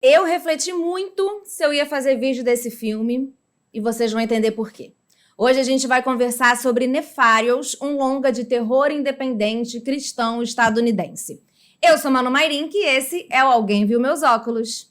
Eu refleti muito se eu ia fazer vídeo desse filme e vocês vão entender por quê. Hoje a gente vai conversar sobre Nefarious, um longa de terror independente cristão estadunidense. Eu sou Manu Mairink e esse é o Alguém Viu Meus Óculos.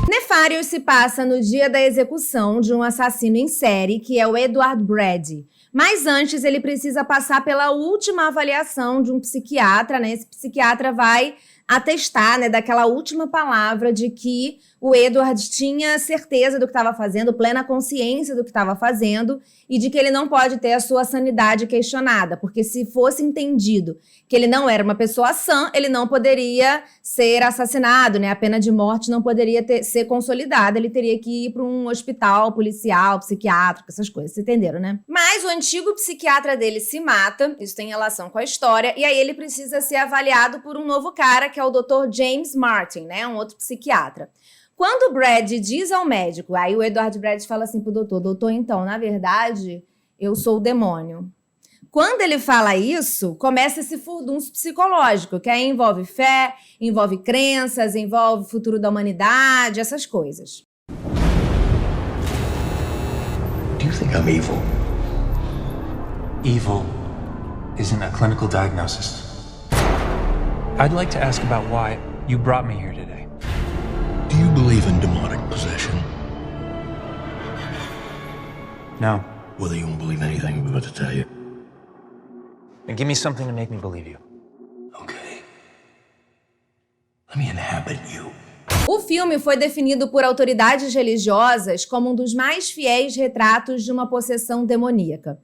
Nefarious se passa no dia da execução de um assassino em série, que é o Edward Brady. Mas antes ele precisa passar pela última avaliação de um psiquiatra, né? Esse psiquiatra vai atestar, né, daquela última palavra de que o Edward tinha certeza do que estava fazendo, plena consciência do que estava fazendo e de que ele não pode ter a sua sanidade questionada, porque se fosse entendido que ele não era uma pessoa sã, ele não poderia ser assassinado, né? A pena de morte não poderia ser consolidada, ele teria que ir para um hospital policial, psiquiátrico, essas coisas, vocês entenderam, né? Mas o antigo psiquiatra dele se mata, isso tem relação com a história, e aí ele precisa ser avaliado por um novo cara, que é o Dr. James Martin, né? Um outro psiquiatra. Quando o Brad diz ao médico, aí o Edward Brad fala assim pro doutor, então, na verdade, eu sou o demônio. Quando ele fala isso, começa esse furdunço psicológico, que aí envolve fé, envolve crenças, envolve o futuro da humanidade, essas coisas. Do you think I'm evil? Evil isn't a clinical diagnosis. I'd like to ask about why you brought me here today. Do you believe in demonic possession? No. Well, then you won't believe anything I'm about to tell you. Then give me something to make me believe you. Okay. Let me inhabit you. O filme foi definido por autoridades religiosas como um dos mais fiéis retratos de uma possessão demoníaca.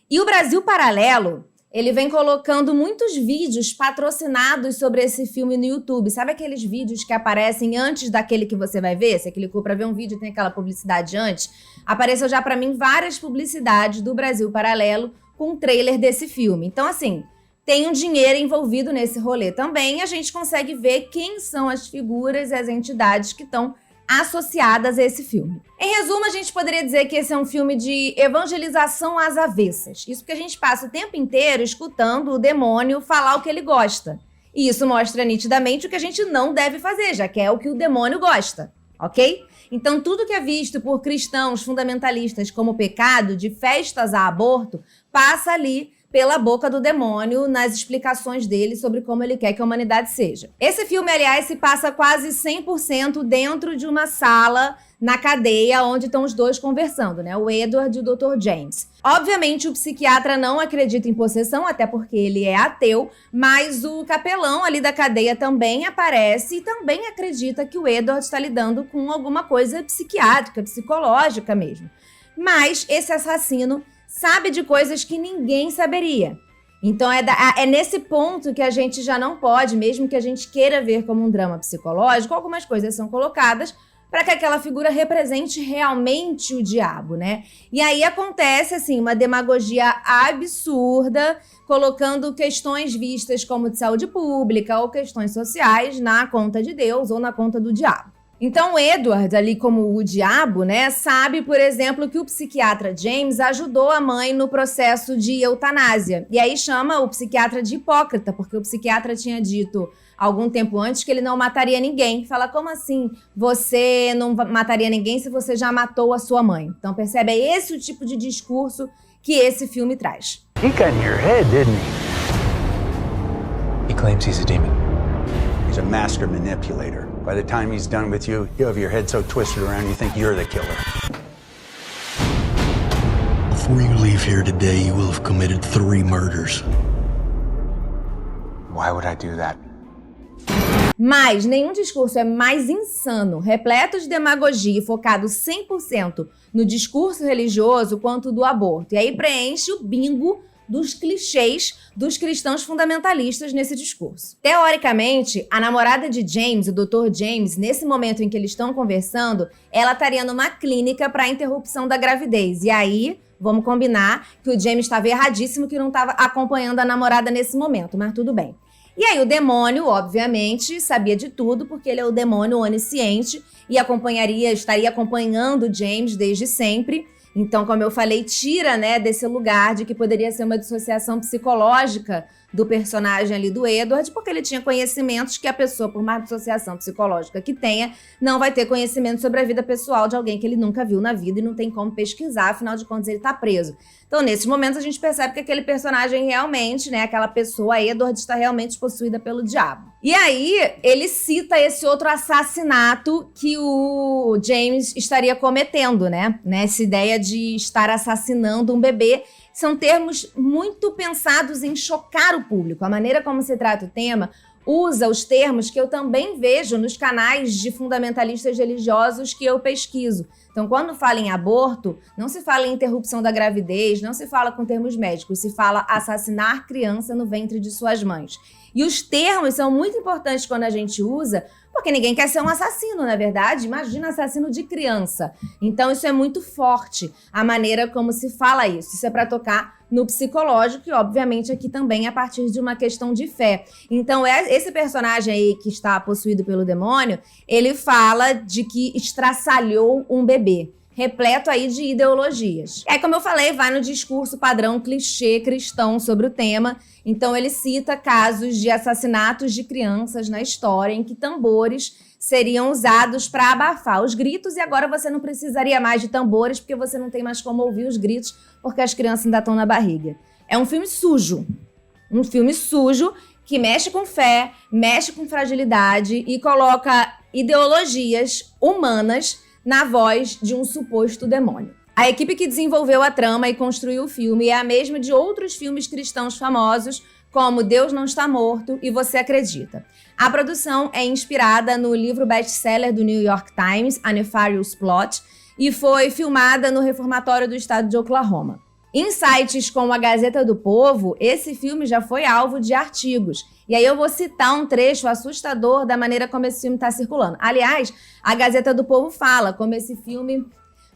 E o Brasil Paralelo, ele vem colocando muitos vídeos patrocinados sobre esse filme no YouTube. Sabe aqueles vídeos que aparecem antes daquele que você vai ver? Você clicou para ver um vídeo e tem aquela publicidade antes? Apareceu já para mim várias publicidades do Brasil Paralelo com um trailer desse filme. Então, assim, tem um dinheiro envolvido nesse rolê também. A gente consegue ver quem são as figuras e as entidades que estão associadas a esse filme. Em resumo, a gente poderia dizer que esse é um filme de evangelização às avessas. Isso porque a gente passa o tempo inteiro escutando o demônio falar o que ele gosta. E isso mostra nitidamente o que a gente não deve fazer, já que é o que o demônio gosta, ok? Então, tudo que é visto por cristãos fundamentalistas como pecado, de festas a aborto, passa ali pela boca do demônio nas explicações dele sobre como ele quer que a humanidade seja. Esse filme, aliás, se passa quase 100% dentro de uma sala na cadeia onde estão os dois conversando, né? O Edward e o Dr. James. Obviamente, o psiquiatra não acredita em possessão, até porque ele é ateu, mas o capelão ali da cadeia também aparece e também acredita que o Edward está lidando com alguma coisa psiquiátrica, psicológica mesmo. Mas esse assassino sabe de coisas que ninguém saberia. Então é nesse ponto que a gente já não pode, mesmo que a gente queira ver como um drama psicológico, algumas coisas são colocadas para que aquela figura represente realmente o diabo, né? E aí acontece, assim, uma demagogia absurda, colocando questões vistas como de saúde pública ou questões sociais na conta de Deus ou na conta do diabo. Então, o Edward, ali como o diabo, né, sabe, por exemplo, que o psiquiatra James ajudou a mãe no processo de eutanásia. E aí chama o psiquiatra de hipócrita, porque o psiquiatra tinha dito algum tempo antes que ele não mataria ninguém. Fala, como assim você não mataria ninguém se você já matou a sua mãe? Então, percebe, é esse o tipo de discurso que esse filme traz. He got in your head, didn't he? He claims he's a demon. He's a master manipulator. By the time he's done with you, you have your head so twisted around you think you're the killer. Before you leave here today, you will have committed 3 murders. Why would I do that? Mas nenhum discurso é mais insano, repleto de demagogia e focado 100% no discurso religioso quanto o do aborto. E aí preenche o bingo dos clichês dos cristãos fundamentalistas nesse discurso. Teoricamente, a namorada de James, o Dr. James, nesse momento em que eles estão conversando, ela estaria numa clínica para interrupção da gravidez. E aí, vamos combinar que o James estava erradíssimo que não estava acompanhando a namorada nesse momento, mas tudo bem. E aí o demônio, obviamente, sabia de tudo, porque ele é o demônio onisciente e estaria acompanhando James desde sempre. Então, como eu falei, tira, né, desse lugar de que poderia ser uma dissociação psicológica do personagem ali do Edward, porque ele tinha conhecimentos que a pessoa, por mais dissociação psicológica que tenha, não vai ter conhecimento sobre a vida pessoal de alguém que ele nunca viu na vida e não tem como pesquisar, afinal de contas ele tá preso. Então, nesses momentos, a gente percebe que aquele personagem realmente, né, aquela pessoa, Edward, está realmente possuída pelo diabo. E aí, ele cita esse outro assassinato que o James estaria cometendo, né? Essa ideia de estar assassinando um bebê. São termos muito pensados em chocar o público. A maneira como se trata o tema usa os termos que eu também vejo nos canais de fundamentalistas religiosos que eu pesquiso. Então, quando fala em aborto, não se fala em interrupção da gravidez, não se fala com termos médicos, se fala assassinar criança no ventre de suas mães. E os termos são muito importantes quando a gente usa, porque ninguém quer ser um assassino, na verdade. Imagina assassino de criança. Então, isso é muito forte, a maneira como se fala isso. Isso é para tocar no psicológico e, obviamente, aqui também a partir de uma questão de fé. Então, esse personagem aí que está possuído pelo demônio, ele fala de que estraçalhou um bebê, repleto aí de ideologias. Aí, como eu falei, vai no discurso padrão clichê cristão sobre o tema. Então, ele cita casos de assassinatos de crianças na história em que tambores seriam usados para abafar os gritos e agora você não precisaria mais de tambores porque você não tem mais como ouvir os gritos porque as crianças ainda estão na barriga. É um filme sujo. Um filme sujo que mexe com fé, mexe com fragilidade e coloca ideologias humanas na voz de um suposto demônio. A equipe que desenvolveu a trama e construiu o filme é a mesma de outros filmes cristãos famosos, como Deus Não Está Morto e Você Acredita. A produção é inspirada no livro best-seller do New York Times, A Nefarious Plot, e foi filmada no reformatório do estado de Oklahoma. Em sites como a Gazeta do Povo, esse filme já foi alvo de artigos. E aí eu vou citar um trecho assustador da maneira como esse filme está circulando. Aliás, a Gazeta do Povo fala como esse filme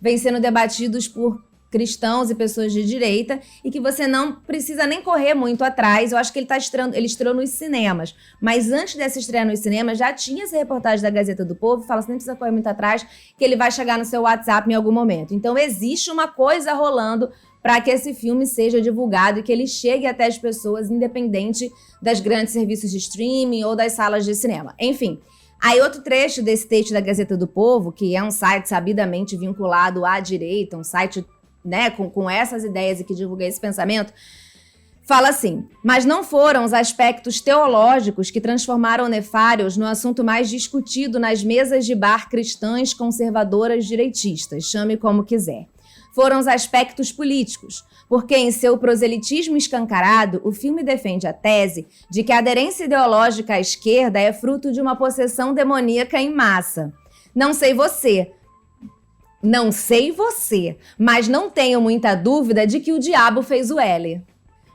vem sendo debatido por cristãos e pessoas de direita e que você não precisa nem correr muito atrás. Eu acho que ele estreou nos cinemas. Mas antes dessa estreia nos cinemas, já tinha essa reportagem da Gazeta do Povo, fala, você nem precisa correr muito atrás, que ele vai chegar no seu WhatsApp em algum momento. Então existe uma coisa rolando para que esse filme seja divulgado e que ele chegue até as pessoas, independente das grandes serviços de streaming ou das salas de cinema. Enfim, aí outro trecho desse texto da Gazeta do Povo, que é um site sabidamente vinculado à direita, um site, né, com essas ideias e que divulga esse pensamento, fala assim: mas não foram os aspectos teológicos que transformaram Nefarious no assunto mais discutido nas mesas de bar cristãs, conservadoras, direitistas, chame como quiser. Foram os aspectos políticos, porque em seu proselitismo escancarado, o filme defende a tese de que a aderência ideológica à esquerda é fruto de uma possessão demoníaca em massa. Não sei você, mas não tenho muita dúvida de que o diabo fez o L.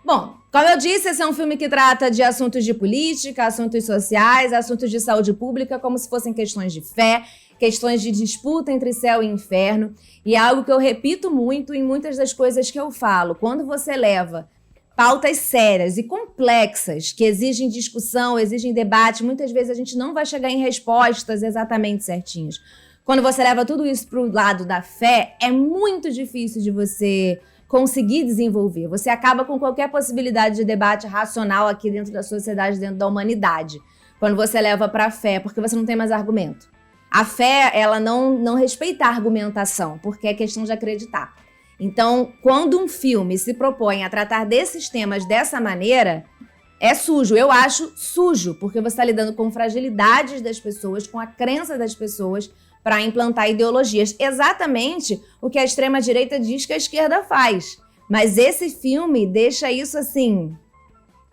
Bom, como eu disse, esse é um filme que trata de assuntos de política, assuntos sociais, assuntos de saúde pública, como se fossem questões de fé, questões de disputa entre céu e inferno, e é algo que eu repito muito em muitas das coisas que eu falo. Quando você leva pautas sérias e complexas que exigem discussão, exigem debate, muitas vezes a gente não vai chegar em respostas exatamente certinhas. Quando você leva tudo isso para o lado da fé, é muito difícil de você conseguir desenvolver. Você acaba com qualquer possibilidade de debate racional aqui dentro da sociedade, dentro da humanidade, quando você leva para a fé, porque você não tem mais argumento. A fé, ela não respeita a argumentação, porque é questão de acreditar. Então, quando um filme se propõe a tratar desses temas dessa maneira, é sujo. Eu acho sujo, porque você está lidando com fragilidades das pessoas, com a crença das pessoas para implantar ideologias. Exatamente o que a extrema-direita diz que a esquerda faz. Mas esse filme deixa isso, assim,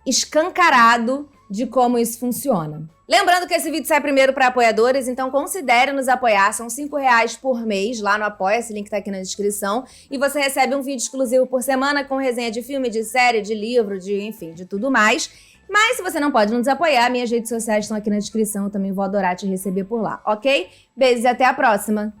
escancarado de como isso funciona. Lembrando que esse vídeo sai primeiro para apoiadores, então considere nos apoiar, são R$5 por mês lá no Apoia, esse link tá aqui na descrição, e você recebe um vídeo exclusivo por semana com resenha de filme, de série, de livro, enfim, de tudo mais. Mas se você não pode nos apoiar, minhas redes sociais estão aqui na descrição, eu também vou adorar te receber por lá, ok? Beijos e até a próxima!